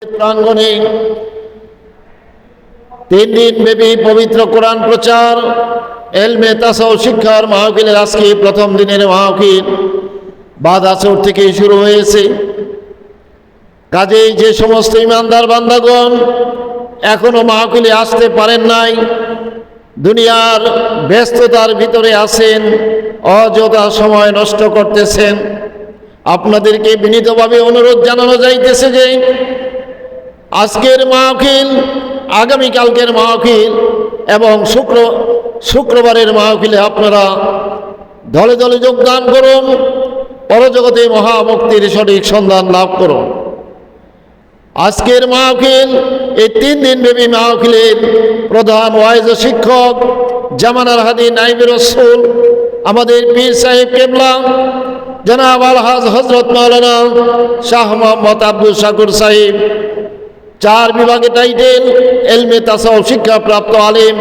প্রাঙ্গণে 3 দিন ব্যাপী পবিত্র কোরআন প্রচার এলমে তাসাউফ শিক্ষার মাহফিলের আজকে প্রথম দিনের মাহফিল বাদ আসর থেকে শুরু হয়েছে। কাজেই যে সমস্ত ইমানদার বান্দাগণ এখনো মাহফিলে আসতে পারেন নাই, দুনিয়ার ব্যস্ততার ভিতরে আছেন, অযথা সময় নষ্ট করতেছেন, আপনাদেরকে বিনীতভাবে অনুরোধ জানানো যাইতেছে যে আজকের মাহফিল, আগামীকালকের মাহফিল এবং শুক্রবারের মাহফিলে আপনারা দলে দলে যোগদান করুন, পরজগতে মহামুক্তির সঠিক সন্ধান লাভ করুন। আজকের মাহফিল, এই 3 দিন ব্যাপী মাহফিলের প্রধান ওয়াইজ শিক্ষক জামানার হাদি নাইবে রাসূল আমাদের পীর সাহেব কেবলা জনাব আলহাজ হযরত মাওলানা শাহ মোহাম্মদ আব্দুল শাকুর সাহেব, 4 বিভাগে টাইটেল এলমে তাসাউফ শিক্ষাপ্রাপ্ত আলেম,